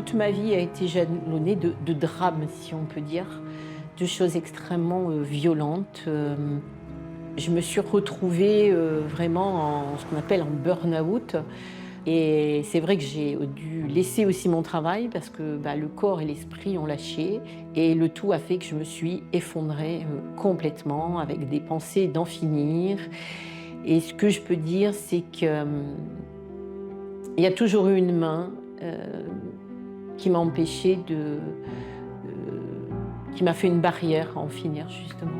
toute ma vie a été jalonnée de drames, si on peut dire, de choses extrêmement violentes. Je me suis retrouvée vraiment en ce qu'on appelle en burn-out. Et c'est vrai que j'ai dû laisser aussi mon travail parce que le corps et l'esprit ont lâché. Et le tout a fait que je me suis effondrée complètement avec des pensées d'en finir. Et ce que je peux dire, c'est qu'il y a toujours eu une main qui m'a empêchée qui m'a fait une barrière à en finir, justement.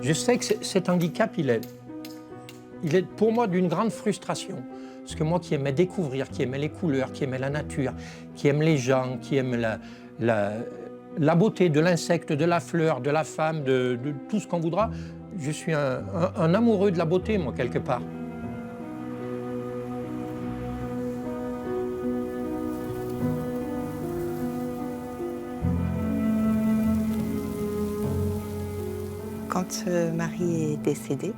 Je sais que cet handicap, il est pour moi d'une grande frustration. Parce que moi qui aimais découvrir, qui aimais les couleurs, qui aimais la nature, qui aime les gens, qui aime la beauté de l'insecte, de la fleur, de la femme, de tout ce qu'on voudra, je suis un amoureux de la beauté, moi, quelque part. Quand Marie est décédée,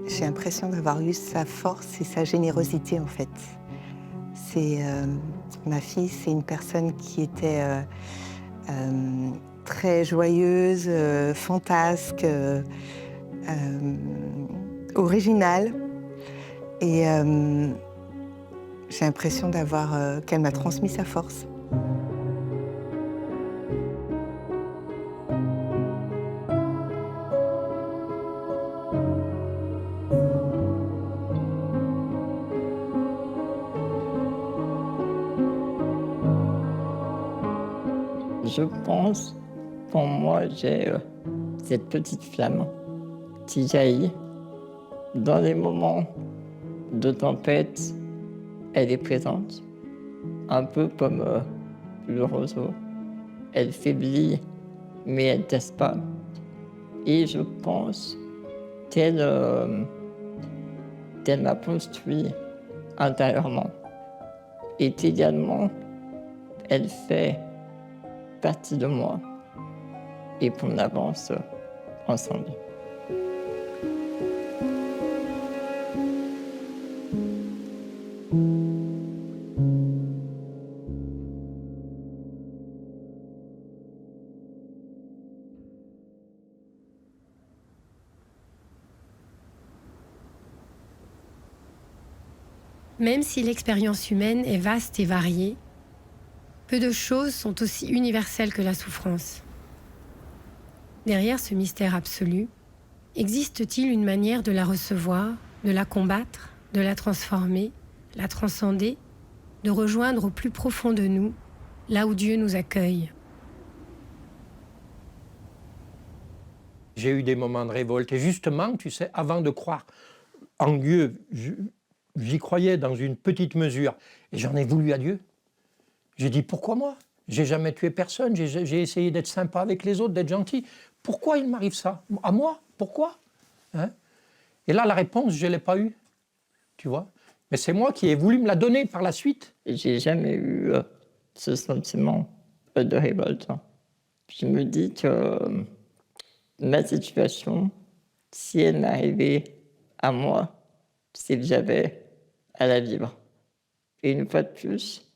j'ai l'impression d'avoir eu sa force et sa générosité, en fait. Ma fille, c'est une personne qui était très joyeuse, fantasque, originale. Et j'ai l'impression qu'elle m'a transmis sa force. Je pense, pour moi, j'ai cette petite flamme qui jaillit. Dans les moments de tempête, elle est présente, un peu comme le roseau. Elle faiblit, mais elle ne casse pas. Et je pense qu'elle m'a construit intérieurement. Et qu'également, elle fait partie de moi et qu'on avance ensemble. Même si l'expérience humaine est vaste et variée, peu de choses sont aussi universelles que la souffrance. Derrière ce mystère absolu, existe-t-il une manière de la recevoir, de la combattre, de la transformer, la transcender, de rejoindre au plus profond de nous, là où Dieu nous accueille? J'ai eu des moments de révolte. Et justement, tu sais, avant de croire en Dieu, j'y croyais dans une petite mesure. Et j'en ai voulu à Dieu. J'ai dit, pourquoi moi? J'ai jamais tué personne, j'ai essayé d'être sympa avec les autres, d'être gentil. Pourquoi il m'arrive ça? À moi? Pourquoi? Hein? Et là, la réponse, je ne l'ai pas eue, tu vois. Mais c'est moi qui ai voulu me la donner par la suite. J'ai jamais eu ce sentiment de révolte. Je me dis que ma situation, si elle m'arrivait à moi, c'est que j'avais à la vivre. Et une fois de plus,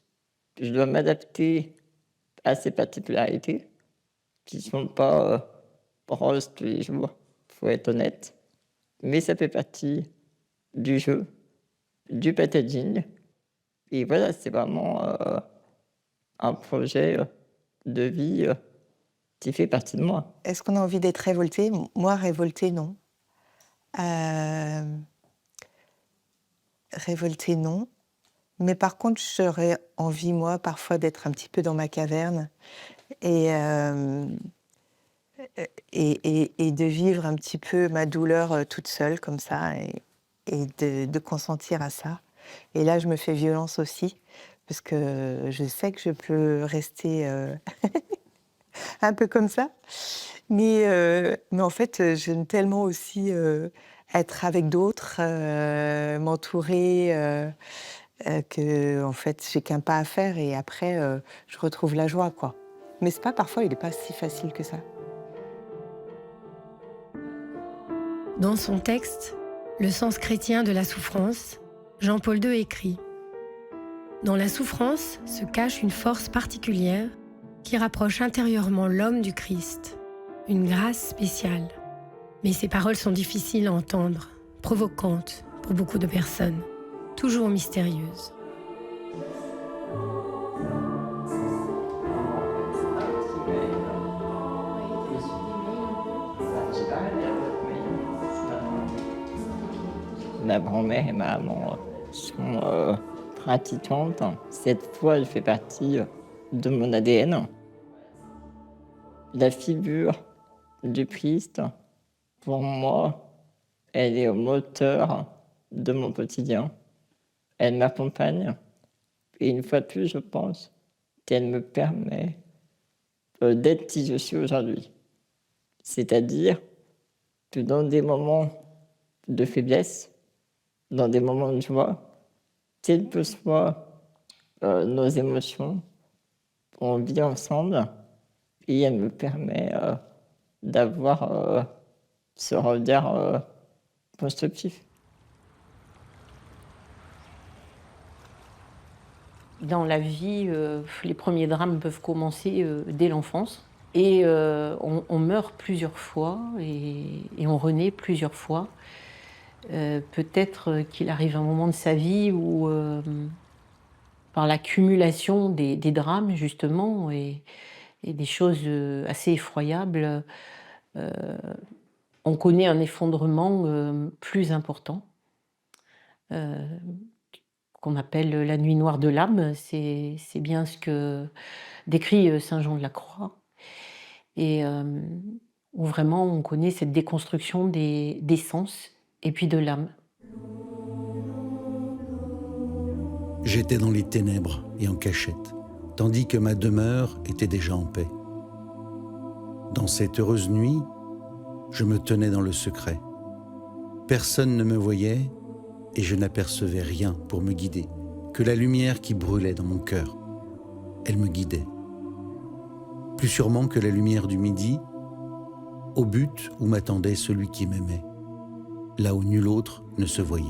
je dois m'adapter à ces particularités qui ne sont pas roses tous les jours, il faut être honnête. Mais ça fait partie du jeu, du packaging. Et voilà, c'est vraiment un projet de vie qui fait partie de moi. Est-ce qu'on a envie d'être révolté? Moi, révolté, non. Révolté, non. Mais par contre, j'aurais envie, moi, parfois d'être un petit peu dans ma caverne et de vivre un petit peu ma douleur toute seule, comme ça, et de consentir à ça. Et là, je me fais violence aussi, parce que je sais que je peux rester un peu comme ça. Mais en fait, j'aime tellement aussi être avec d'autres, m'entourer, que en fait, j'ai qu'un pas à faire et après, je retrouve la joie, quoi. Mais c'est pas, parfois, il n'est pas si facile que ça. Dans son texte « Le sens chrétien de la souffrance », Jean-Paul II écrit « Dans la souffrance se cache une force particulière qui rapproche intérieurement l'homme du Christ, une grâce spéciale. Mais ces paroles sont difficiles à entendre, provocantes pour beaucoup de personnes, toujours mystérieuses. » Ma grand-mère et ma maman sont pratiquantes. Cette foi, elle fait partie de mon ADN. La figure du Christ, pour moi, elle est au moteur de mon quotidien. Elle m'accompagne. Et une fois de plus, je pense qu'elle me permet d'être qui je suis aujourd'hui. C'est-à-dire que dans des moments de faiblesse, dans des moments de joie, quelles que soient nos émotions, on vit ensemble et elle me permet d'avoir ce regard constructif. Dans la vie, les premiers drames peuvent commencer dès l'enfance. Et on meurt plusieurs fois et on renaît plusieurs fois. Peut-être qu'il arrive un moment de sa vie où, par l'accumulation des drames, justement, et des choses assez effroyables, on connaît un effondrement plus important, qu'on appelle la nuit noire de l'âme. C'est bien ce que décrit saint Jean de la Croix. Et où vraiment on connaît cette déconstruction des sens et puis de l'âme. J'étais dans les ténèbres et en cachette, tandis que ma demeure était déjà en paix. Dans cette heureuse nuit, je me tenais dans le secret. Personne ne me voyait et je n'apercevais rien pour me guider, que la lumière qui brûlait dans mon cœur. Elle me guidait. Plus sûrement que la lumière du midi, au but où m'attendait celui qui m'aimait, là où nul autre ne se voyait.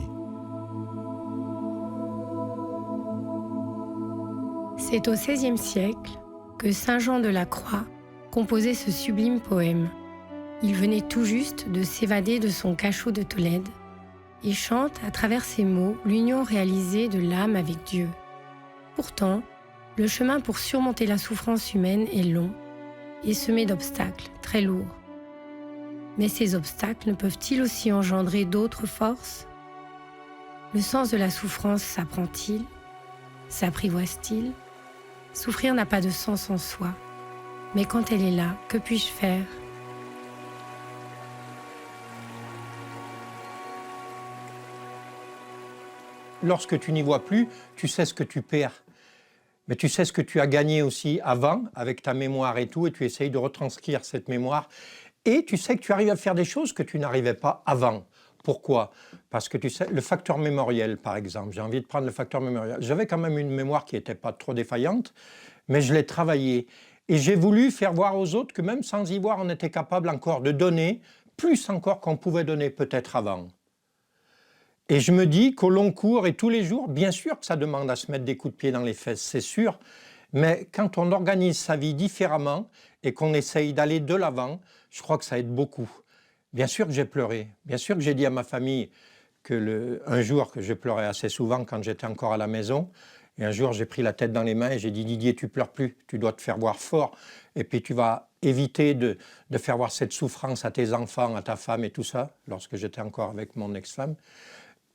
C'est au XVIe siècle que saint Jean de la Croix composait ce sublime poème. Il venait tout juste de s'évader de son cachot de Tolède et chante à travers ses mots l'union réalisée de l'âme avec Dieu. Pourtant, le chemin pour surmonter la souffrance humaine est long et semé d'obstacles très lourds. Mais ces obstacles ne peuvent-ils aussi engendrer d'autres forces ? Le sens de la souffrance s'apprend-il ? S'apprivoise-t-il ? Souffrir n'a pas de sens en soi. Mais quand elle est là, que puis-je faire ? Lorsque tu n'y vois plus, tu sais ce que tu perds. Mais tu sais ce que tu as gagné aussi avant, avec ta mémoire et tout, et tu essayes de retranscrire cette mémoire. Et tu sais que tu arrives à faire des choses que tu n'arrivais pas avant. Pourquoi ? Parce que tu sais, le facteur mémoriel, par exemple, j'ai envie de prendre le facteur mémoriel. J'avais quand même une mémoire qui n'était pas trop défaillante, mais je l'ai travaillée. Et j'ai voulu faire voir aux autres que même sans y voir, on était capable encore de donner, plus encore qu'on pouvait donner peut-être avant. Et je me dis qu'au long cours et tous les jours, bien sûr que ça demande à se mettre des coups de pied dans les fesses, c'est sûr, mais quand on organise sa vie différemment et qu'on essaye d'aller de l'avant, je crois que ça aide beaucoup. Bien sûr que j'ai pleuré, bien sûr que j'ai dit à ma famille un jour que je pleurais assez souvent quand j'étais encore à la maison, et un jour j'ai pris la tête dans les mains et j'ai dit « Didier, tu pleures plus, tu dois te faire voir fort, et puis tu vas éviter de faire voir cette souffrance à tes enfants, à ta femme et tout ça », lorsque j'étais encore avec mon ex-femme.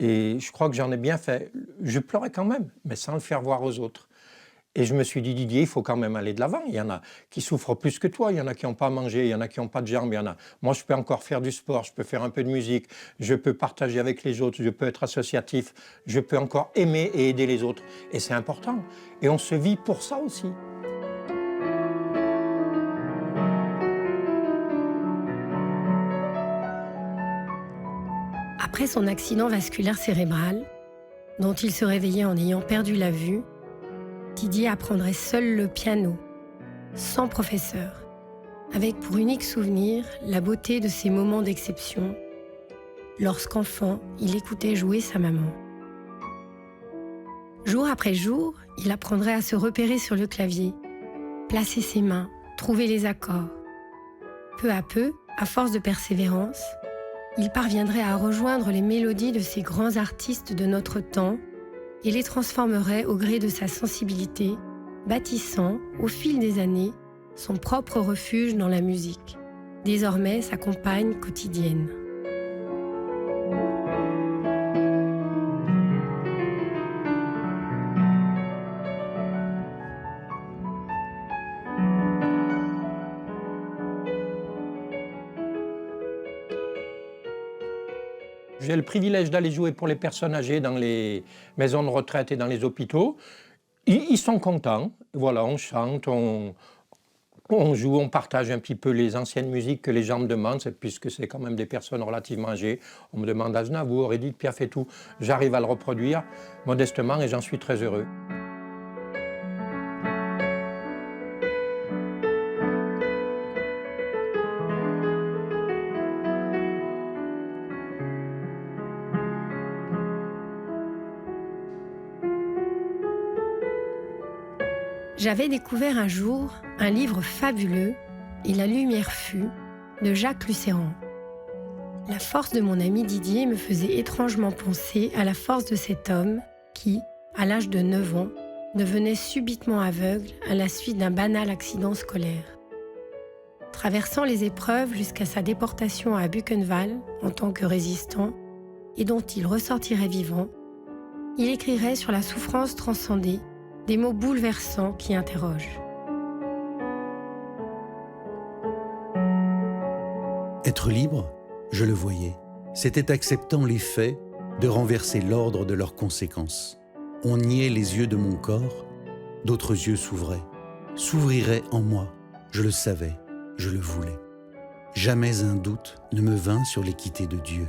Et je crois que j'en ai bien fait. Je pleurais quand même, mais sans le faire voir aux autres. Et je me suis dit, Didier, il faut quand même aller de l'avant. Il y en a qui souffrent plus que toi, il y en a qui n'ont pas mangé, il y en a qui n'ont pas de jambes, il y en a. Moi, je peux encore faire du sport, je peux faire un peu de musique, je peux partager avec les autres, je peux être associatif, je peux encore aimer et aider les autres. Et c'est important. Et on se vit pour ça aussi. Après son accident vasculaire cérébral, dont il se réveillait en ayant perdu la vue, Didier apprendrait seul le piano, sans professeur, avec pour unique souvenir la beauté de ces moments d'exception lorsqu'enfant, il écoutait jouer sa maman. Jour après jour, il apprendrait à se repérer sur le clavier, placer ses mains, trouver les accords. Peu à peu, à force de persévérance, il parviendrait à rejoindre les mélodies de ces grands artistes de notre temps et les transformerait au gré de sa sensibilité, bâtissant, au fil des années, son propre refuge dans la musique, désormais sa compagne quotidienne. J'ai le privilège d'aller jouer pour les personnes âgées dans les maisons de retraite et dans les hôpitaux. Ils sont contents. Voilà, on chante, on joue, on partage un petit peu les anciennes musiques que les gens me demandent, puisque c'est quand même des personnes relativement âgées. On me demande Aznavour, Edith Piaf et tout. J'arrive à le reproduire modestement et j'en suis très heureux. J'avais découvert un jour un livre fabuleux, Et la lumière fut, de Jacques Lucéran. La force de mon ami Didier me faisait étrangement penser à la force de cet homme qui, à l'âge de 9 ans, devenait subitement aveugle à la suite d'un banal accident scolaire. Traversant les épreuves jusqu'à sa déportation à Buchenwald en tant que résistant, et dont il ressortirait vivant, il écrirait sur la souffrance transcendée des mots bouleversants qui interrogent. Être libre, je le voyais, c'était acceptant les faits de renverser l'ordre de leurs conséquences. On niait les yeux de mon corps, d'autres yeux s'ouvriraient en moi, je le savais, je le voulais. Jamais un doute ne me vint sur l'équité de Dieu.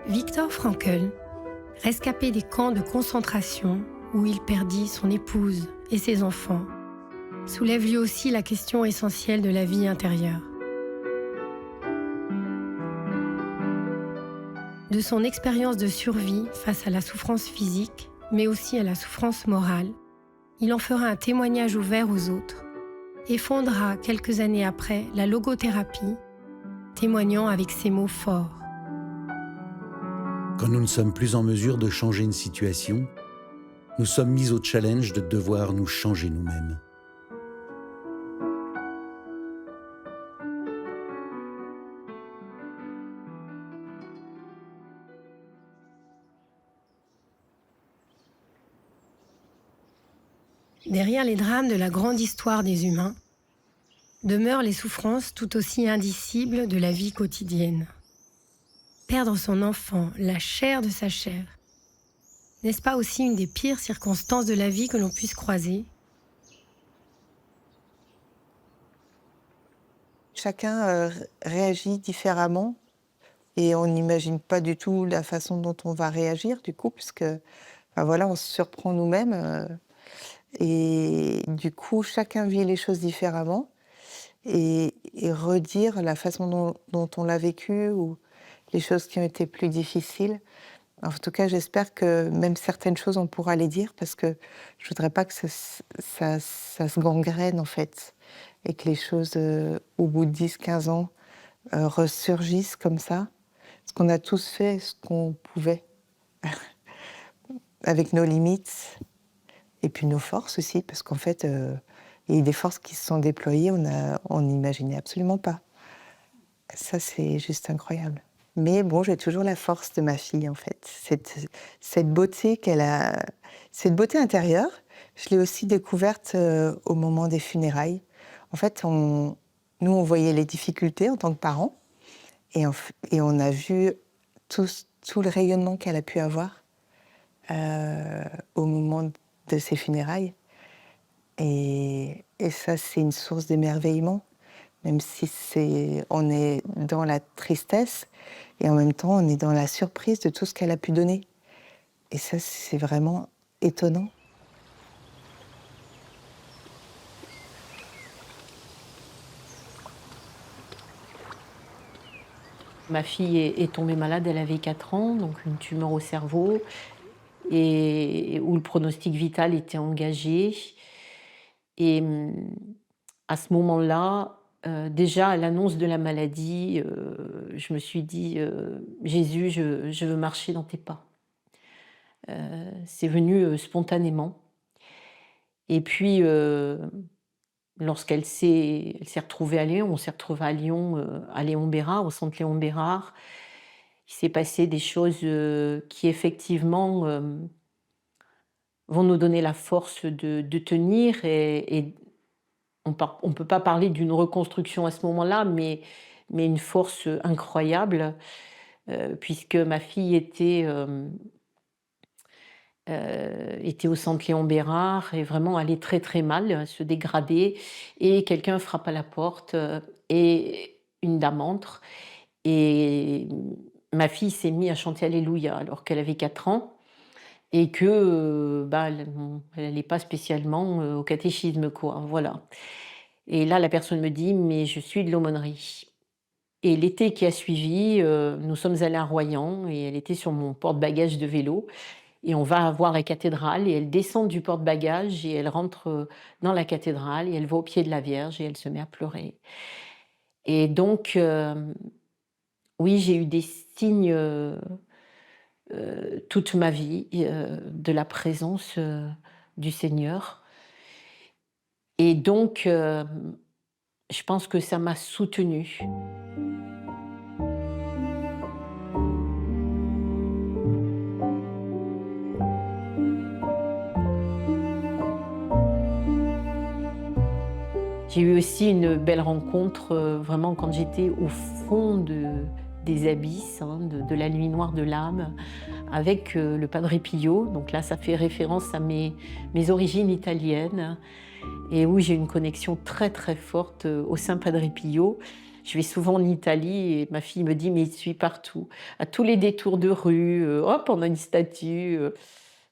Viktor Frankl, rescapé des camps de concentration où il perdit son épouse et ses enfants, soulève lui aussi la question essentielle de la vie intérieure. De son expérience de survie face à la souffrance physique, mais aussi à la souffrance morale, il en fera un témoignage ouvert aux autres et fondera quelques années après la logothérapie, témoignant avec ces mots forts. Quand nous ne sommes plus en mesure de changer une situation, nous sommes mis au challenge de devoir nous changer nous-mêmes. Derrière les drames de la grande histoire des humains, demeurent les souffrances tout aussi indicibles de la vie quotidienne. Perdre son enfant, la chair de sa chair, n'est-ce pas aussi une des pires circonstances de la vie que l'on puisse croiser ? Chacun réagit différemment et on n'imagine pas du tout la façon dont on va réagir du coup, puisque voilà, on se surprend nous-mêmes et du coup chacun vit les choses différemment et redire la façon dont on l'a vécu ou les choses qui ont été plus difficiles. En tout cas, j'espère que même certaines choses, on pourra les dire parce que je voudrais pas que ça se gangrène, en fait, et que les choses, au bout de 10-15 ans, ressurgissent comme ça. Parce qu'on a tous fait ce qu'on pouvait, avec nos limites, et puis nos forces aussi, parce qu'en fait, il y a eu des forces qui se sont déployées, on n'imaginait absolument pas. Ça, c'est juste incroyable. Mais bon, j'ai toujours la force de ma fille, en fait. Cette beauté qu'elle a, cette beauté intérieure, je l'ai aussi découverte au moment des funérailles. En fait, nous, on voyait les difficultés en tant que parents, et on a vu tout le rayonnement qu'elle a pu avoir au moment de ses funérailles. Et ça, c'est une source d'émerveillement. Même si on est dans la tristesse et en même temps on est dans la surprise de tout ce qu'elle a pu donner. Et ça, c'est vraiment étonnant. Ma fille est tombée malade, elle avait 4 ans, donc une tumeur au cerveau, et où le pronostic vital était engagé. Et à ce moment-là, déjà à l'annonce de la maladie, je me suis dit, Jésus, je veux marcher dans tes pas. C'est venu spontanément. Et puis, elle s'est retrouvée à Lyon, on s'est retrouvés à Lyon, à Léon Bérard, au centre Léon Bérard. Il s'est passé des choses qui effectivement vont nous donner la force de tenir, et on ne peut pas parler d'une reconstruction à ce moment-là, mais une force incroyable, puisque ma fille était au centre Léon Bérard et vraiment allait très très mal, se dégrader, et quelqu'un frappe à la porte, et une dame entre, et ma fille s'est mise à chanter Alléluia alors qu'elle avait 4 ans, et que elle n'allait pas spécialement au catéchisme, quoi, voilà. Et là, la personne me dit: «Mais je suis de l'aumônerie». Et l'été qui a suivi, nous sommes allés à Royan, et elle était sur mon porte-bagages de vélo, et on va voir la cathédrale, et elle descend du porte-bagages et elle rentre dans la cathédrale, et elle va au pied de la Vierge et elle se met à pleurer. Et donc, oui, j'ai eu des signes toute ma vie, de la présence du Seigneur. Et donc, je pense que ça m'a soutenue. J'ai eu aussi une belle rencontre, vraiment quand j'étais au fond des abysses, hein, de la nuit noire de l'âme, avec le Padre Pio. Donc là, ça fait référence à mes origines italiennes, et où j'ai une connexion très très forte au Saint Padre Pio. Je vais souvent en Italie et ma fille me dit: mais il suit partout. À tous les détours de rue, hop, on a une statue.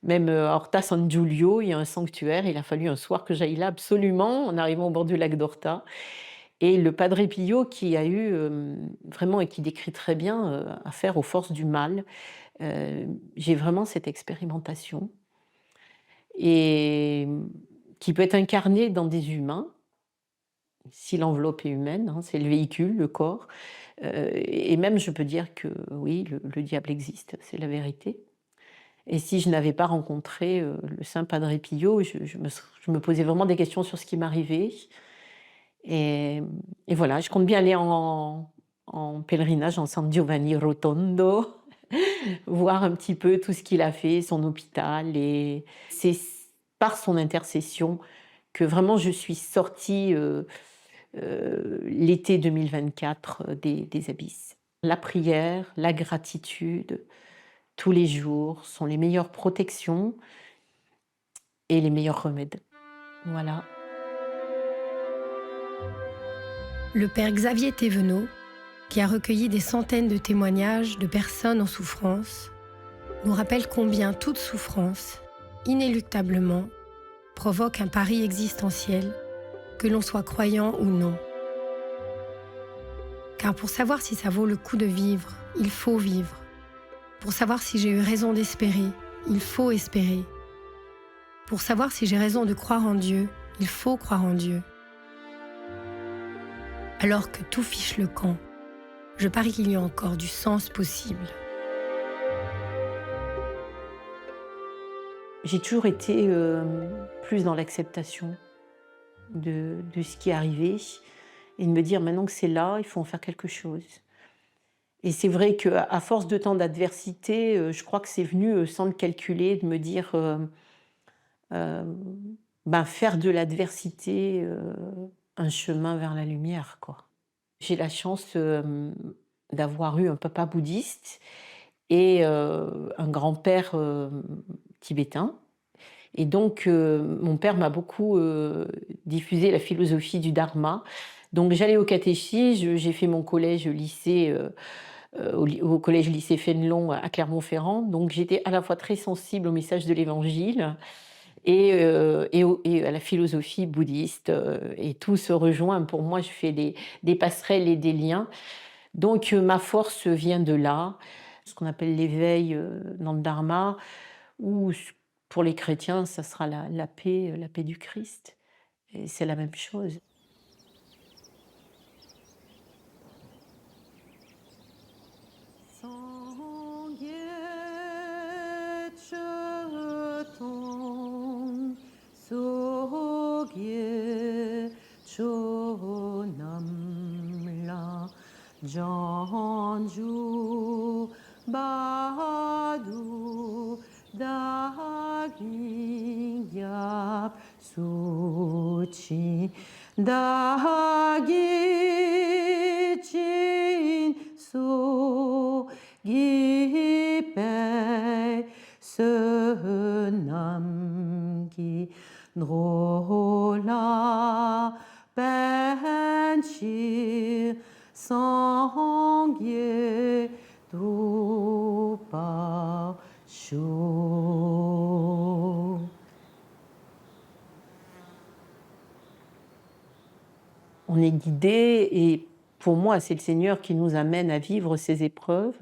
Même à Orta San Giulio, il y a un sanctuaire. Il a fallu un soir que j'aille là absolument, en arrivant au bord du lac d'Orta. Et le Padre Pio, qui a eu vraiment, et qui décrit très bien, affaire aux forces du mal. J'ai vraiment cette expérimentation, et qui peut être incarnée dans des humains, si l'enveloppe est humaine, hein, c'est le véhicule, le corps. Et même, je peux dire que oui, le diable existe, c'est la vérité. Et si je n'avais pas rencontré le Saint Padre Pio, je me posais vraiment des questions sur ce qui m'arrivait. Et voilà, je compte bien aller en pèlerinage en San Giovanni Rotondo, voir un petit peu tout ce qu'il a fait, son hôpital. Et c'est par son intercession que vraiment je suis sortie l'été 2024 des abysses. La prière, la gratitude, tous les jours sont les meilleures protections et les meilleurs remèdes. Voilà. Le père Xavier Thévenot, qui a recueilli des centaines de témoignages de personnes en souffrance, nous rappelle combien toute souffrance, inéluctablement, provoque un pari existentiel, que l'on soit croyant ou non. Car pour savoir si ça vaut le coup de vivre, il faut vivre. Pour savoir si j'ai eu raison d'espérer, il faut espérer. Pour savoir si j'ai raison de croire en Dieu, il faut croire en Dieu. Alors que tout fiche le camp, je parie qu'il y a encore du sens possible. J'ai toujours été plus dans l'acceptation de ce qui est arrivé, et de me dire maintenant que c'est là, il faut en faire quelque chose. Et c'est vrai qu'à force de temps d'adversité, je crois que c'est venu sans le calculer, de me dire faire de l'adversité un chemin vers la lumière, quoi. J'ai la chance d'avoir eu un papa bouddhiste et un grand-père tibétain. Et donc, mon père m'a beaucoup diffusé la philosophie du dharma. Donc, j'allais au catéchisme, j'ai fait mon collège-lycée au collège-lycée Fénelon à Clermont-Ferrand. Donc, j'étais à la fois très sensible au message de l'Évangile et à la philosophie bouddhiste. Et tout se rejoint. Pour moi, je fais des passerelles et des liens. Donc ma force vient de là, ce qu'on appelle l'éveil dans le Dharma, ou pour les chrétiens, ça sera la paix du Christ. Et c'est la même chose. Janju Badu Dagi Gyap Suchi Dagi Chin Su Gipe Senam Gi Drola Benchir Sangye Drupa Shu. On est guidé et pour moi, c'est le Seigneur qui nous amène à vivre ces épreuves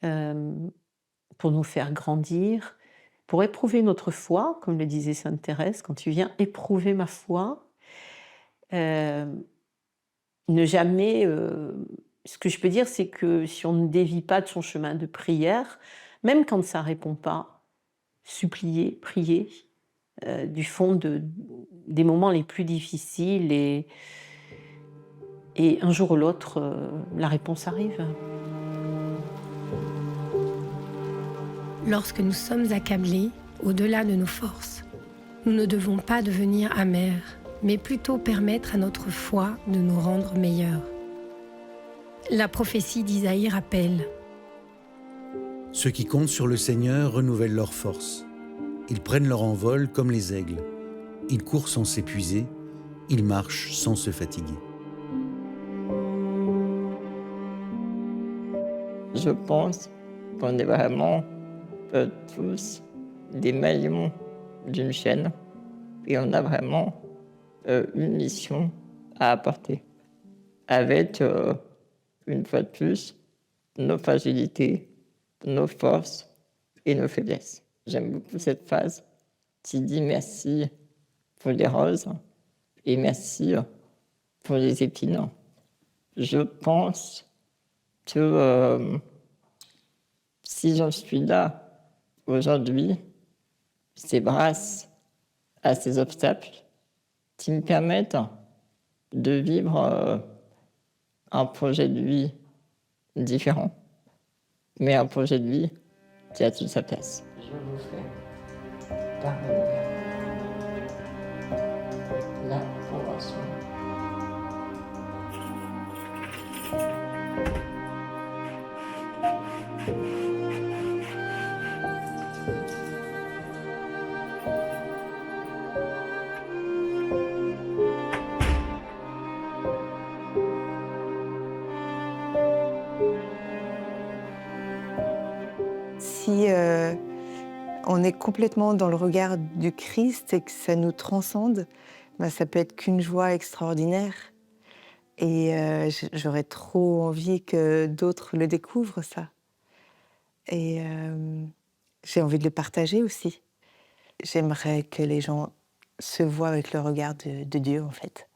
pour nous faire grandir, pour éprouver notre foi, comme le disait sainte Thérèse, quand tu viens éprouver ma foi, ne jamais... ce que je peux dire, c'est que si on ne dévie pas de son chemin de prière, même quand ça ne répond pas, supplier, prier, du fond des moments les plus difficiles et un jour ou l'autre, la réponse arrive. Lorsque nous sommes accablés, au-delà de nos forces, nous ne devons pas devenir amers, mais plutôt permettre à notre foi de nous rendre meilleurs. La prophétie d'Isaïe rappelle: Ceux qui comptent sur le Seigneur renouvellent leurs forces. Ils prennent leur envol comme les aigles. Ils courent sans s'épuiser. Ils marchent sans se fatiguer. Je pense qu'on est vraiment tous des maillons d'une chaîne et on a vraiment une mission à apporter avec, une fois de plus, nos fragilités, nos forces et nos faiblesses. J'aime beaucoup cette phrase qui dit merci pour les roses et merci pour les épines. Je pense que si j'en suis là aujourd'hui, c'est grâce à ces obstacles qui me permettent de vivre un projet de vie différent, mais un projet de vie qui a toute sa place. Je vous fais parvenir l'approbation. Si on est complètement dans le regard du Christ et que ça nous transcende, ben ça peut être qu'une joie extraordinaire. Et j'aurais trop envie que d'autres le découvrent, ça. Et j'ai envie de le partager aussi. J'aimerais que les gens se voient avec le regard de Dieu, en fait.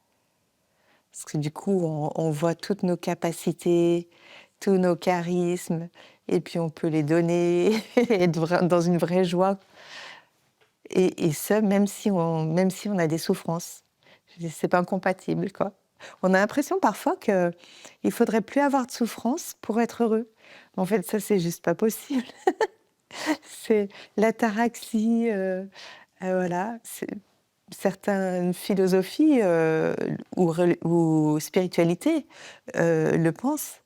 Parce que du coup, on voit toutes nos capacités, tous nos charismes, et puis on peut les donner, et être dans une vraie joie. Et ça, même si on a des souffrances. C'est pas incompatible, quoi. On a l'impression parfois qu'il ne faudrait plus avoir de souffrance pour être heureux. En fait, ça, c'est juste pas possible. C'est l'ataraxie, voilà. Certaines philosophies ou spiritualités le pensent.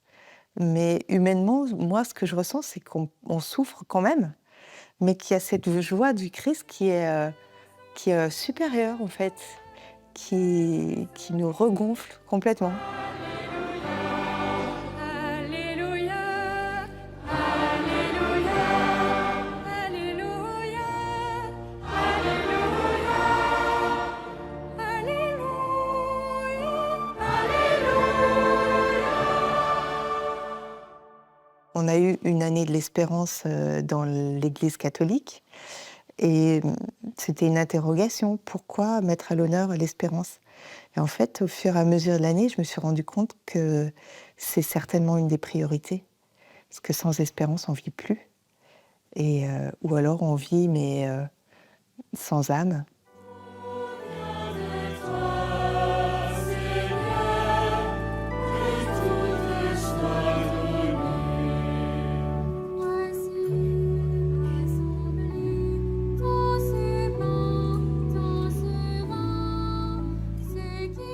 Mais humainement, moi, ce que je ressens, c'est qu'on souffre quand même, mais qu'il y a cette joie du Christ qui est supérieure, en fait, qui nous regonfle complètement. On a eu une année de l'espérance dans l'Église catholique. Et c'était une interrogation. Pourquoi mettre à l'honneur l'espérance? Et en fait, au fur et à mesure de l'année, je me suis rendu compte que c'est certainement une des priorités. Parce que sans espérance, on ne vit plus. Ou alors on vit, mais sans âme.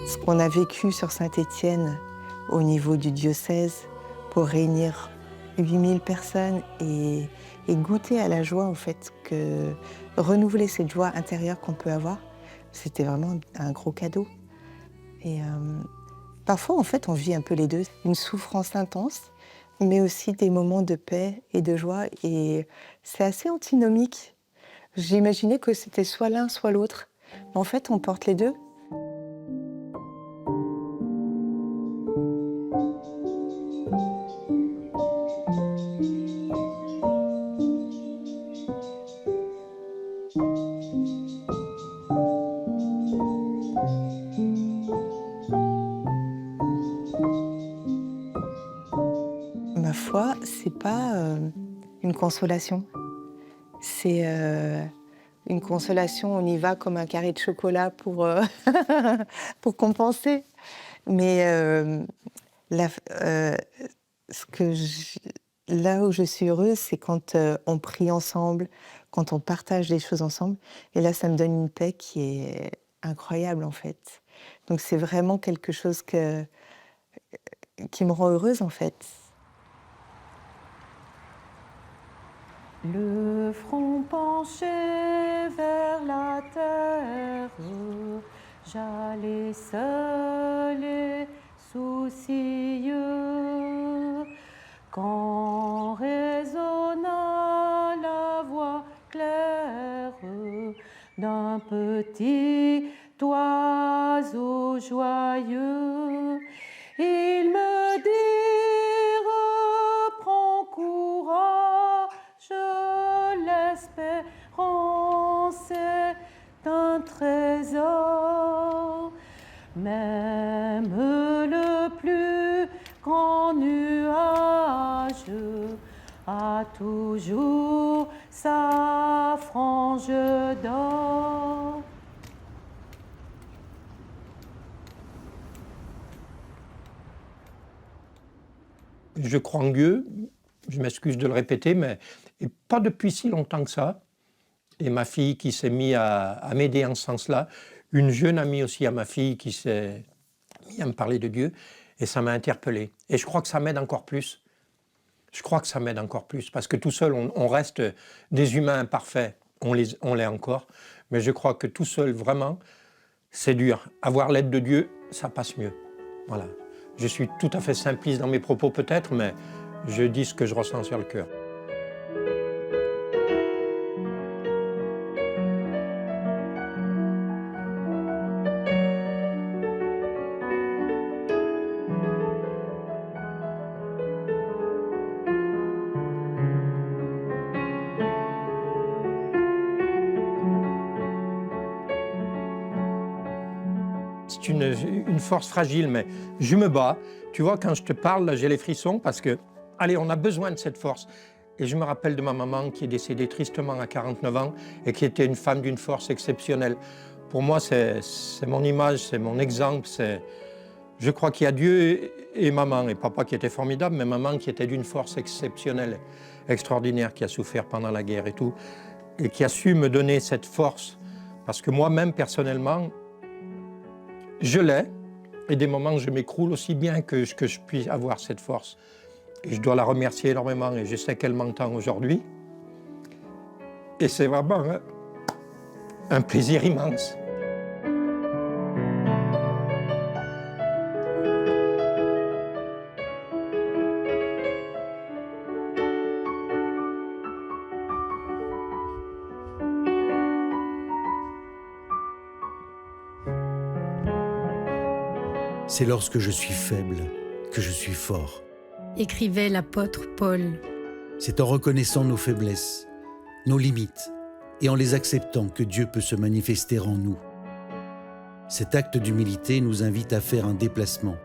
Ce qu'on a vécu sur Saint-Étienne au niveau du diocèse pour réunir 8000 personnes et goûter à la joie, en fait, renouveler cette joie intérieure qu'on peut avoir, c'était vraiment un gros cadeau. Et parfois, en fait, on vit un peu les deux. Une souffrance intense, mais aussi des moments de paix et de joie. Et c'est assez antinomique. J'imaginais que c'était soit l'un, soit l'autre. En fait, on porte les deux. Ma foi, c'est pas une consolation. C'est une consolation, on y va comme un carré de chocolat pour, pour compenser. Mais là où je suis heureuse, c'est quand on prie ensemble, quand on partage des choses ensemble. Et là, ça me donne une paix qui est incroyable, en fait. Donc c'est vraiment quelque chose qui me rend heureuse, en fait. Le front penché vers la terre, j'allais seul et soucieux, quand résonna la voix claire d'un petit oiseau joyeux. Il me dit, reprends courage, l'espérance est un trésor. Même le plus grand nuage a toujours sa frange d'or. Je crois en Dieu, je m'excuse de le répéter, mais et pas depuis si longtemps que ça. Et ma fille qui s'est mise à m'aider en ce sens-là, une jeune amie aussi à ma fille qui s'est mise à me parler de Dieu, et ça m'a interpellé. Et je crois que ça m'aide encore plus. Je crois que ça m'aide encore plus, parce que tout seul, on reste des humains imparfaits, on l'est encore, mais je crois que tout seul, vraiment, c'est dur. Avoir l'aide de Dieu, ça passe mieux. Voilà. Je suis tout à fait simpliste dans mes propos peut-être, mais je dis ce que je ressens sur le cœur. C'est une force fragile, mais je me bats. Tu vois, quand je te parle, là, j'ai les frissons parce que, allez, on a besoin de cette force. Et je me rappelle de ma maman qui est décédée tristement à 49 ans et qui était une femme d'une force exceptionnelle. Pour moi, c'est mon image, c'est mon exemple. Je crois qu'il y a Dieu et maman, et papa qui était formidable, mais maman qui était d'une force exceptionnelle, extraordinaire, qui a souffert pendant la guerre et tout, et qui a su me donner cette force. Parce que moi-même, personnellement, je l'ai, et des moments je m'écroule aussi bien que je puisse avoir cette force. Et je dois la remercier énormément, et je sais qu'elle m'entend aujourd'hui. Et c'est vraiment un plaisir immense. C'est lorsque je suis faible que je suis fort. écrivait l'apôtre Paul. C'est en reconnaissant nos faiblesses, nos limites, et en les acceptant que Dieu peut se manifester en nous. Cet acte d'humilité nous invite à faire un déplacement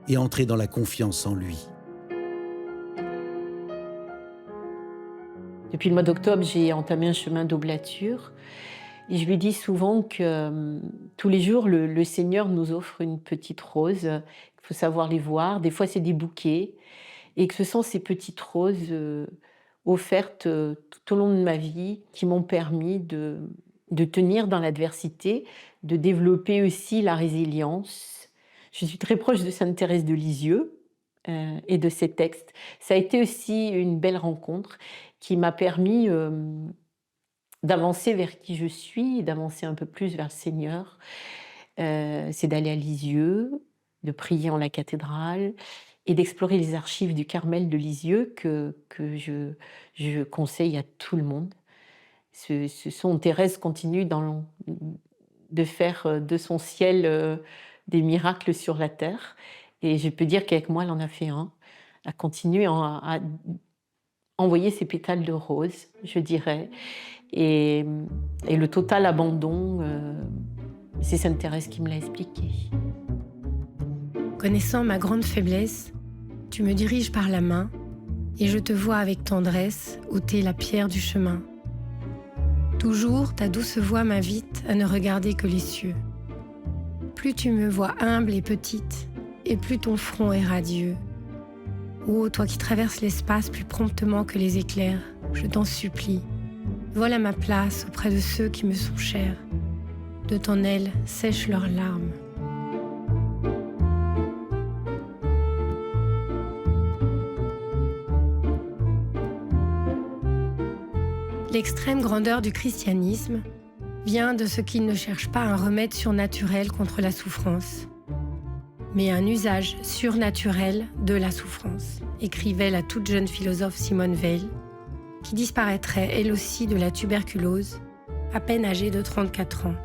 et entrer dans la confiance en lui. Depuis le mois d'octobre, j'ai entamé un chemin d'oblature. Et je lui dis souvent que tous les jours, le Seigneur nous offre une petite rose. Il faut savoir les voir. Des fois, c'est des bouquets. Et que ce sont ces petites roses offertes tout au long de ma vie qui m'ont permis de tenir dans l'adversité, de développer aussi la résilience. Je suis très proche de Sainte Thérèse de Lisieux et de ses textes. Ça a été aussi une belle rencontre qui m'a permis d'avancer vers qui je suis, d'avancer un peu plus vers le Seigneur. C'est d'aller à Lisieux, de prier en la cathédrale et d'explorer les archives du Carmel de Lisieux que je conseille à tout le monde. Thérèse continue de faire de son ciel des miracles sur la terre. Et je peux dire qu'avec moi, elle en a fait un. Elle continue à envoyer ses pétales de rose, je dirais. Et le total abandon, c'est Sainte Thérèse qui me l'a expliqué. Connaissant ma grande faiblesse, tu me diriges par la main et je te vois avec tendresse ôter la pierre du chemin. Toujours, ta douce voix m'invite à ne regarder que les cieux. Plus tu me vois humble et petite, et plus ton front est radieux. Ô toi qui traverses l'espace plus promptement que les éclairs, je t'en supplie, vole à ma place auprès de ceux qui me sont chers. De ton aile sèche leurs larmes. L'extrême grandeur du christianisme vient de ce qu'il ne cherche pas un remède surnaturel contre la souffrance, mais un usage surnaturel de la souffrance, écrivait la toute jeune philosophe Simone Weil, qui disparaîtrait elle aussi de la tuberculose, à peine âgée de 34 ans.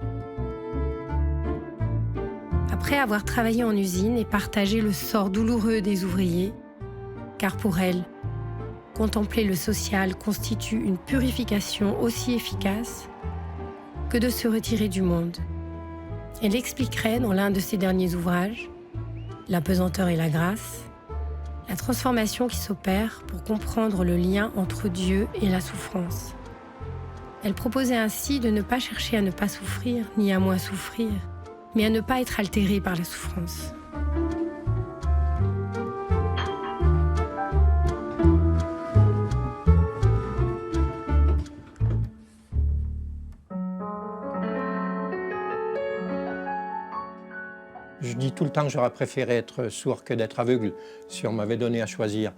Après avoir travaillé en usine et partagé le sort douloureux des ouvriers, car pour elle, contempler le social constitue une purification aussi efficace que de se retirer du monde. Elle expliquerait dans l'un de ses derniers ouvrages, La pesanteur et la grâce, la transformation qui s'opère pour comprendre le lien entre Dieu et la souffrance. Elle proposait ainsi de ne pas chercher à ne pas souffrir, ni à moins souffrir, mais à ne pas être altéré par la souffrance. Je dis tout le temps que j'aurais préféré être sourd que d'être aveugle, si on m'avait donné à choisir.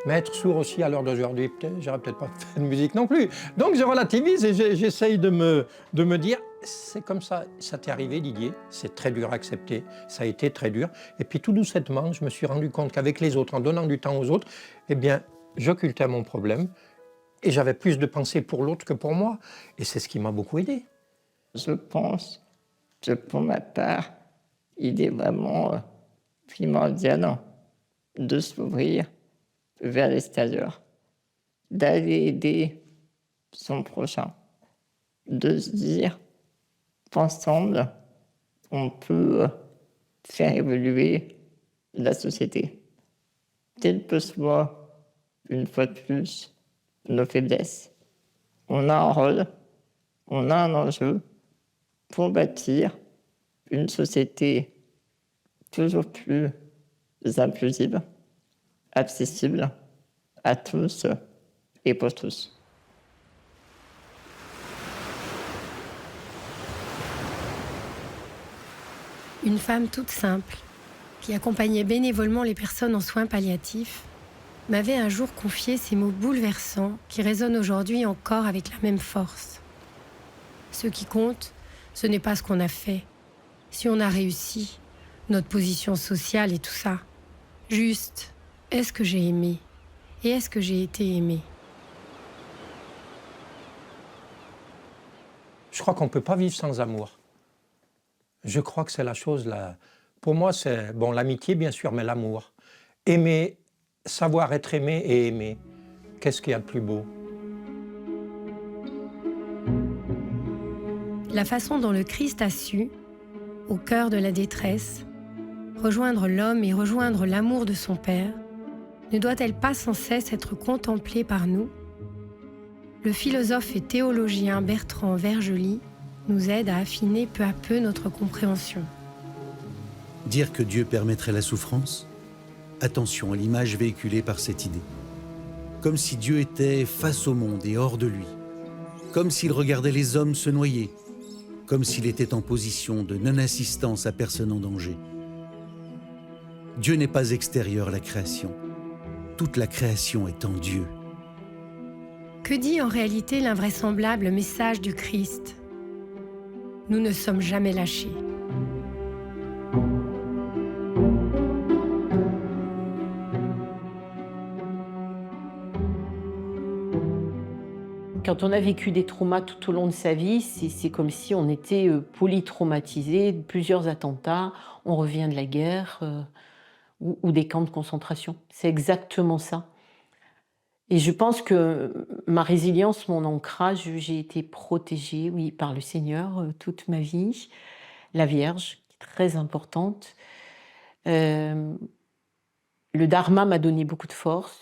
Mais être sourd aussi à l'heure d'aujourd'hui, j'aurais peut-être pas fait de musique non plus. Donc je relativise et j'essaye de me dire, c'est comme ça, ça t'est arrivé Didier, c'est très dur à accepter, ça a été très dur. Et puis tout doucement, je me suis rendu compte qu'avec les autres, en donnant du temps aux autres, eh bien, j'occultais mon problème et j'avais plus de pensée pour l'autre que pour moi. Et c'est ce qui m'a beaucoup aidé. Je pense que pour ma part, il est vraiment primordial de s'ouvrir vers l'extérieur, d'aller aider son prochain, de se dire qu'ensemble, on peut faire évoluer la société. Quelle que soit, une fois de plus, nos faiblesses, on a un rôle, on a un enjeu pour bâtir une société toujours plus inclusive, accessible à tous et pour tous. Une femme toute simple, qui accompagnait bénévolement les personnes en soins palliatifs, m'avait un jour confié ces mots bouleversants qui résonnent aujourd'hui encore avec la même force. Ce qui compte, ce n'est pas ce qu'on a fait, si on a réussi, notre position sociale et tout ça. Juste, est-ce que j'ai aimé? Et est-ce que j'ai été aimée? Je crois qu'on ne peut pas vivre sans amour. Je crois que c'est la chose là. Pour moi, c'est bon l'amitié bien sûr, mais l'amour. Aimer savoir être aimé et aimé, qu'est-ce qu'il y a de plus beau? La façon dont le Christ a su, au cœur de la détresse, rejoindre l'homme et rejoindre l'amour de son Père, ne doit-elle pas sans cesse être contemplée par nous? Le philosophe et théologien Bertrand Vergely nous aide à affiner peu à peu notre compréhension. Dire que Dieu permettrait la souffrance? Attention à l'image véhiculée par cette idée. Comme si Dieu était face au monde et hors de lui. Comme s'il regardait les hommes se noyer. Comme s'il était en position de non-assistance à personne en danger. Dieu n'est pas extérieur à la création. Toute la création est en Dieu. Que dit en réalité l'invraisemblable message du Christ? Nous ne sommes jamais lâchés. Quand on a vécu des traumas tout au long de sa vie, c'est comme si on était polytraumatisé, plusieurs attentats, on revient de la guerre ou des camps de concentration. C'est exactement ça. Et je pense que ma résilience, mon ancrage, j'ai été protégée, oui, par le Seigneur toute ma vie. La Vierge, qui est très importante. Le Dharma m'a donné beaucoup de force.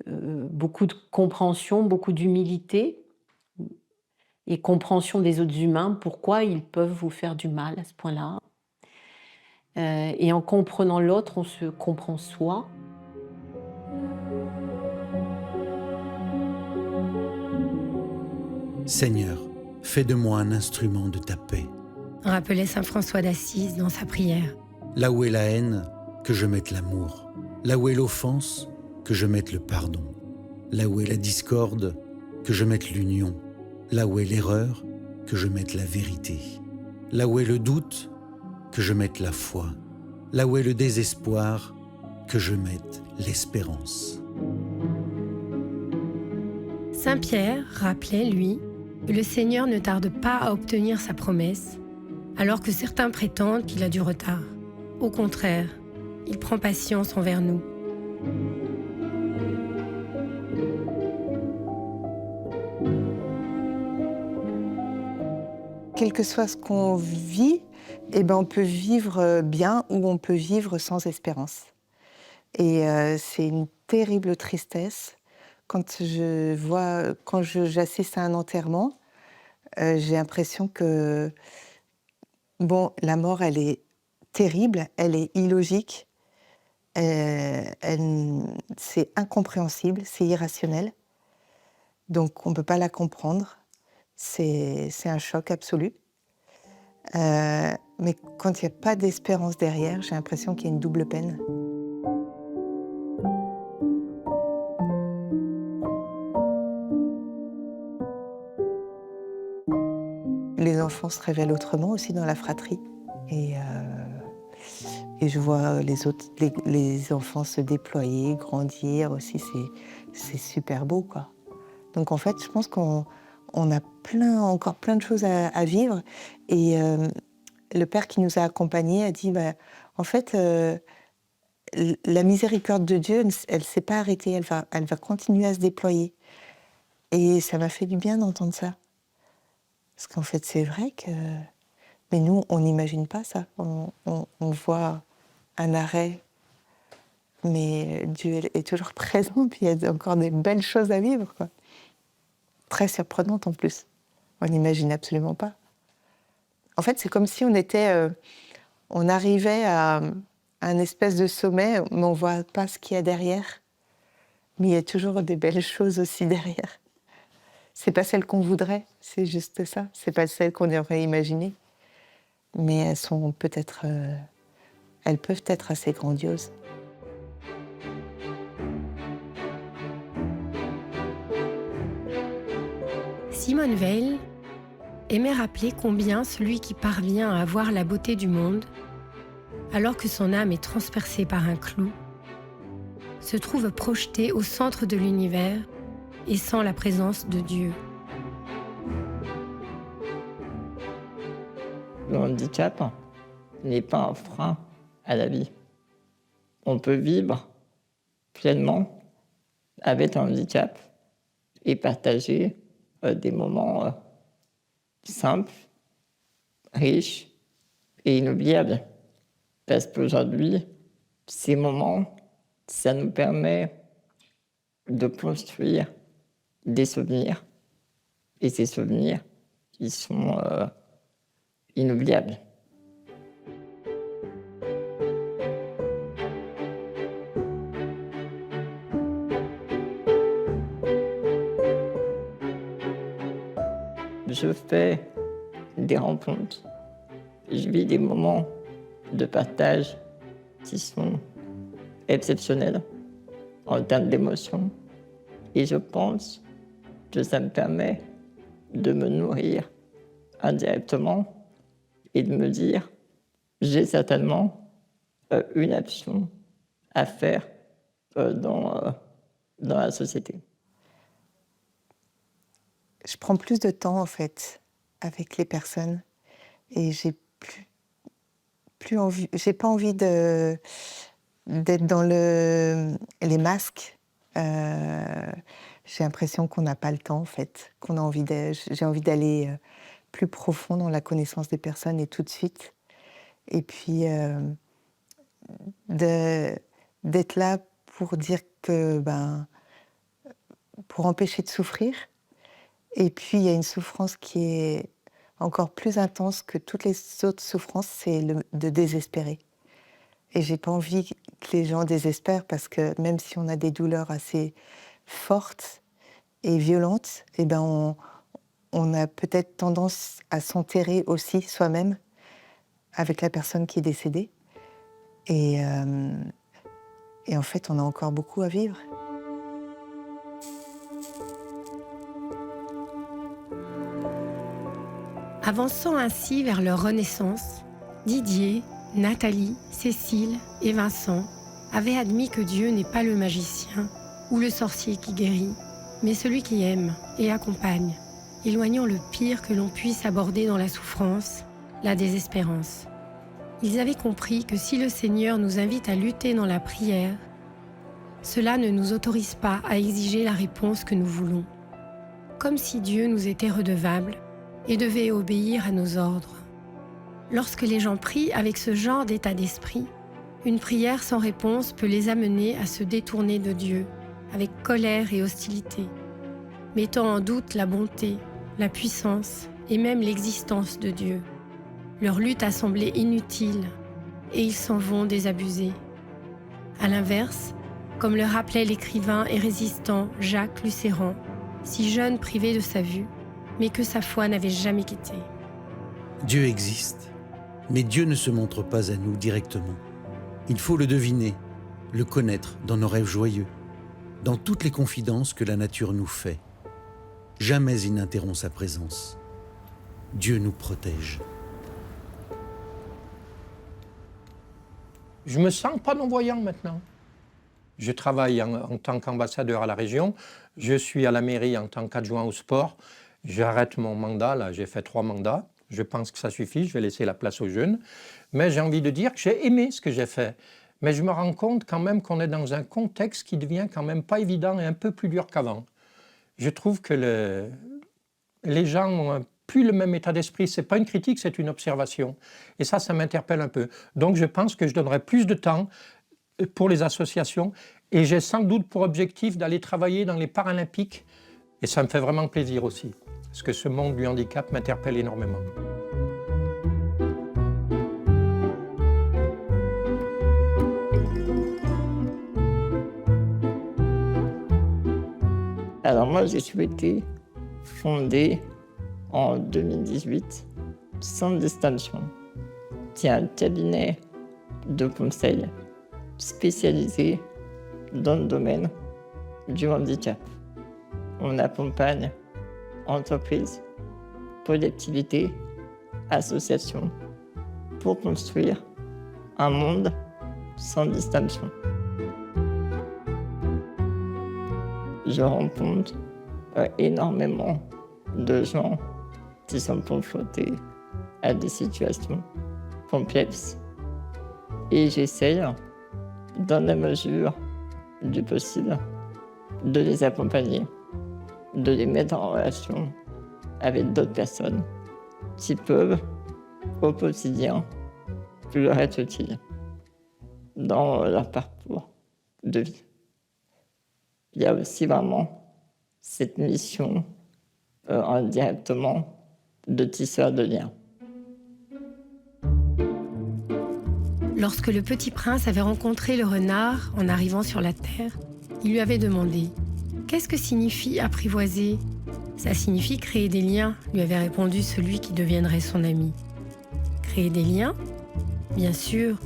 Beaucoup de compréhension, beaucoup d'humilité et compréhension des autres humains, pourquoi ils peuvent vous faire du mal à ce point-là. Et en comprenant l'autre, on se comprend soi. Seigneur, fais de moi un instrument de ta paix. Rappelait saint François d'Assise dans sa prière. Là où est la haine, que je mette l'amour. Là où est l'offense, que je mette le pardon. Là où est la discorde, que je mette l'union. Là où est l'erreur, que je mette la vérité. Là où est le doute, que je mette la foi. Là où est le désespoir, que je mette l'espérance. Saint Pierre rappelait, lui, que le Seigneur ne tarde pas à obtenir sa promesse, alors que certains prétendent qu'il a du retard. Au contraire, il prend patience envers nous. Quel que soit ce qu'on vit, eh ben on peut vivre bien ou on peut vivre sans espérance. Et c'est une terrible tristesse. Quand j'assiste à un enterrement, j'ai l'impression que bon, la mort, elle est terrible, elle est illogique, c'est incompréhensible, c'est irrationnel. Donc on ne peut pas la comprendre. C'est un choc absolu. Mais quand il n'y a pas d'espérance derrière, j'ai l'impression qu'il y a une double peine. Les enfants se révèlent autrement aussi dans la fratrie. Et je vois les enfants se déployer, grandir aussi. C'est super beau, quoi. Donc en fait, je pense qu'on a encore plein de choses à vivre. Et le père qui nous a accompagnés a dit, en fait, la miséricorde de Dieu, elle ne s'est pas arrêtée, elle va continuer à se déployer. Et ça m'a fait du bien d'entendre ça. Parce qu'en fait, c'est vrai que... Mais nous, on n'imagine pas ça. On voit un arrêt, mais Dieu est toujours présent, puis il y a encore des belles choses à vivre, quoi. Très surprenante en plus. On n'imagine absolument pas. En fait, c'est comme si on arrivait à un espèce de sommet, mais on ne voit pas ce qu'il y a derrière. Mais il y a toujours des belles choses aussi derrière. C'est pas celles qu'on voudrait, c'est juste ça. C'est pas celles qu'on aurait imaginées. Mais elles peuvent être assez grandioses. Simone Weil aimait rappeler combien celui qui parvient à voir la beauté du monde, alors que son âme est transpercée par un clou, se trouve projeté au centre de l'univers et sans la présence de Dieu. Le handicap n'est pas un frein à la vie. On peut vivre pleinement avec un handicap et partager des moments simples, riches et inoubliables. Parce qu'aujourd'hui, ces moments, ça nous permet de construire des souvenirs. Et ces souvenirs, ils sont inoubliables. Je fais des rencontres, je vis des moments de partage qui sont exceptionnels en termes d'émotions. Et je pense que ça me permet de me nourrir indirectement et de me dire, j'ai certainement une action à faire dans la société. Je prends plus de temps en fait avec les personnes et j'ai pas envie d'être dans les masques. J'ai l'impression qu'on n'a pas le temps en fait, j'ai envie d'aller plus profond dans la connaissance des personnes et tout de suite. Et puis d'être là pour dire que pour empêcher de souffrir. Et puis, il y a une souffrance qui est encore plus intense que toutes les autres souffrances, c'est de désespérer. Et j'ai pas envie que les gens désespèrent parce que même si on a des douleurs assez fortes et violentes, on a peut-être tendance à s'enterrer aussi soi-même avec la personne qui est décédée. Et en fait, on a encore beaucoup à vivre. Avançant ainsi vers leur renaissance, Didier, Nathalie, Cécile et Vincent avaient admis que Dieu n'est pas le magicien ou le sorcier qui guérit, mais celui qui aime et accompagne, éloignant le pire que l'on puisse aborder dans la souffrance, la désespérance. Ils avaient compris que si le Seigneur nous invite à lutter dans la prière, cela ne nous autorise pas à exiger la réponse que nous voulons, comme si Dieu nous était redevable et devait obéir à nos ordres. Lorsque les gens prient avec ce genre d'état d'esprit, une prière sans réponse peut les amener à se détourner de Dieu, avec colère et hostilité, mettant en doute la bonté, la puissance et même l'existence de Dieu. Leur lutte a semblé inutile et ils s'en vont désabusés. À l'inverse, comme le rappelait l'écrivain et résistant Jacques Lucéran, si jeune privé de sa vue, mais que sa foi n'avait jamais quitté. Dieu existe, mais Dieu ne se montre pas à nous directement. Il faut le deviner, le connaître dans nos rêves joyeux, dans toutes les confidences que la nature nous fait. Jamais il n'interrompt sa présence. Dieu nous protège. Je me sens pas non-voyant maintenant. Je travaille en tant qu'ambassadeur à la région. Je suis à la mairie en tant qu'adjoint au sport. J'arrête mon mandat, là, j'ai fait 3 mandats. Je pense que ça suffit, je vais laisser la place aux jeunes. Mais j'ai envie de dire que j'ai aimé ce que j'ai fait. Mais je me rends compte quand même qu'on est dans un contexte qui devient quand même pas évident et un peu plus dur qu'avant. Je trouve que les gens ont plus le même état d'esprit. Ce n'est pas une critique, c'est une observation. Et ça m'interpelle un peu. Donc je pense que je donnerai plus de temps pour les associations. Et j'ai sans doute pour objectif d'aller travailler dans les Paralympiques. Et ça me fait vraiment plaisir aussi. Parce que ce monde du handicap m'interpelle énormément. Alors moi, j'ai souhaité fonder en 2018 Sans Distinction, qui est un cabinet de conseil spécialisé dans le domaine du handicap. On accompagne entreprises, collectivités, associations pour construire un monde sans distinction. Je rencontre énormément de gens qui sont confrontés à des situations complexes et j'essaye, dans la mesure du possible, de les accompagner, de les mettre en relation avec d'autres personnes qui peuvent, au quotidien, leur être utiles dans leur parcours de vie. Il y a aussi vraiment cette mission indirectement de tisseur de liens. Lorsque le petit prince avait rencontré le renard en arrivant sur la terre, il lui avait demandé « Qu'est-ce que signifie apprivoiser ?»« Ça signifie créer des liens », lui avait répondu celui qui deviendrait son ami. « Créer des liens ? Bien sûr,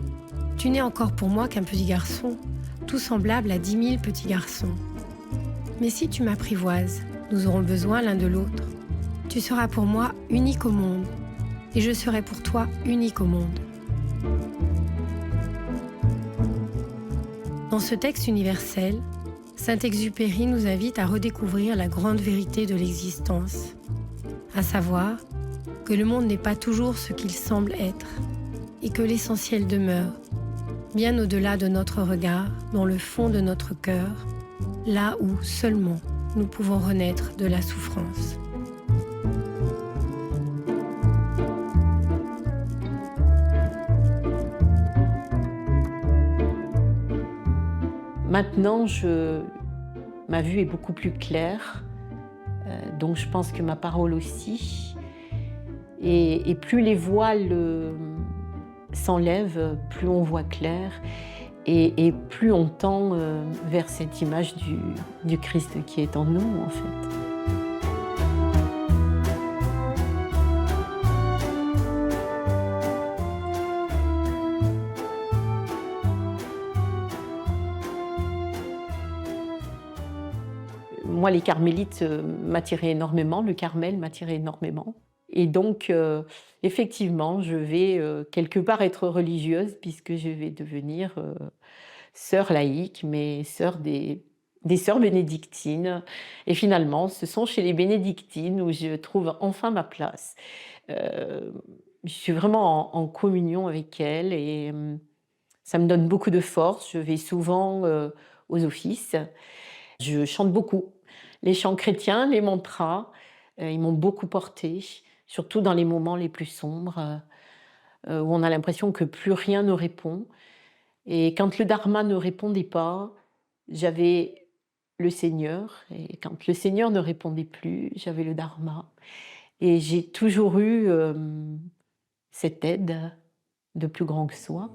tu n'es encore pour moi qu'un petit garçon, tout semblable à 10 000 petits garçons. Mais si tu m'apprivoises, nous aurons besoin l'un de l'autre. Tu seras pour moi unique au monde, et je serai pour toi unique au monde. » Dans ce texte universel, Saint-Exupéry nous invite à redécouvrir la grande vérité de l'existence, à savoir que le monde n'est pas toujours ce qu'il semble être et que l'essentiel demeure, bien au-delà de notre regard, dans le fond de notre cœur, là où seulement nous pouvons renaître de la souffrance. Maintenant, ma vue est beaucoup plus claire, donc je pense que ma parole aussi. Et plus les voiles s'enlèvent, plus on voit clair, et plus on tend vers cette image du Christ qui est en nous, en fait. Moi, les carmélites m'attiraient énormément, le Carmel m'attirait énormément. Et donc, effectivement, je vais quelque part être religieuse puisque je vais devenir sœur laïque, mais sœur des sœurs bénédictines. Et finalement, ce sont chez les bénédictines où je trouve enfin ma place. Je suis vraiment en communion avec elles et ça me donne beaucoup de force. Je vais souvent aux offices. Je chante beaucoup. Les chants chrétiens, les mantras, ils m'ont beaucoup portée, surtout dans les moments les plus sombres, où on a l'impression que plus rien ne répond. Et quand le dharma ne répondait pas, j'avais le Seigneur. Et quand le Seigneur ne répondait plus, j'avais le dharma. Et j'ai toujours eu cette aide de plus grand que soi.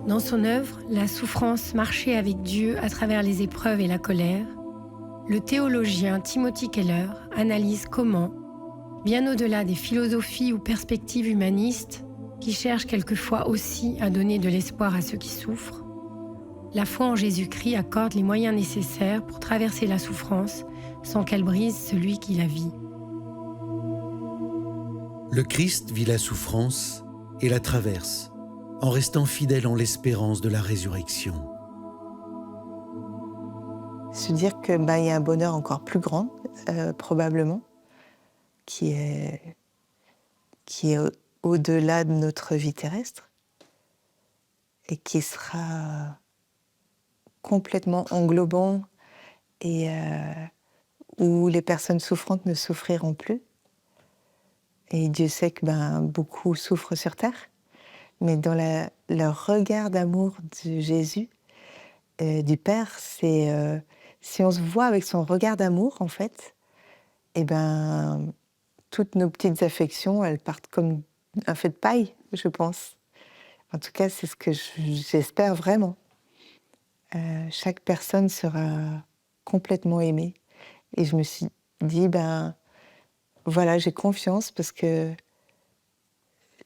Dans son œuvre, La souffrance, marcher avec Dieu à travers les épreuves et la colère, le théologien Timothy Keller analyse comment, bien au-delà des philosophies ou perspectives humanistes qui cherchent quelquefois aussi à donner de l'espoir à ceux qui souffrent, la foi en Jésus-Christ accorde les moyens nécessaires pour traverser la souffrance sans qu'elle brise celui qui la vit. Le Christ vit la souffrance et la traverse, en restant fidèle en l'espérance de la résurrection. Se dire que y a un bonheur encore plus grand, probablement, qui est au-delà de notre vie terrestre et qui sera complètement englobant et où les personnes souffrantes ne souffriront plus. Et Dieu sait que beaucoup souffrent sur terre. Mais dans le regard d'amour de Jésus, du Père, c'est si on se voit avec son regard d'amour, en fait, toutes nos petites affections, elles partent comme un feu de paille, je pense. En tout cas, c'est ce que j'espère vraiment. Chaque personne sera complètement aimée. Et je me suis dit, voilà, j'ai confiance parce que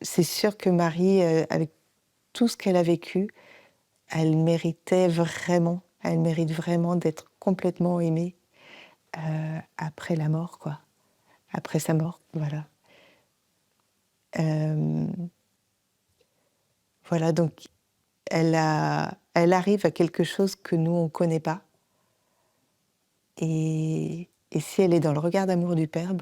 c'est sûr que Marie, avec tout ce qu'elle a vécu, elle mérite vraiment d'être complètement aimée après la mort, quoi. Après sa mort, voilà. Voilà, donc elle arrive à quelque chose que nous, on ne connaît pas. Et si elle est dans le regard d'amour du Père,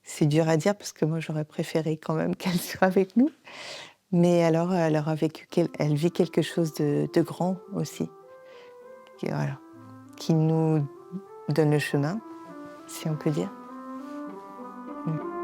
c'est dur à dire parce que moi, j'aurais préféré quand même qu'elle soit avec nous. Mais alors, elle vit quelque chose de grand aussi, voilà, qui nous donne le chemin, si on peut dire. Mm.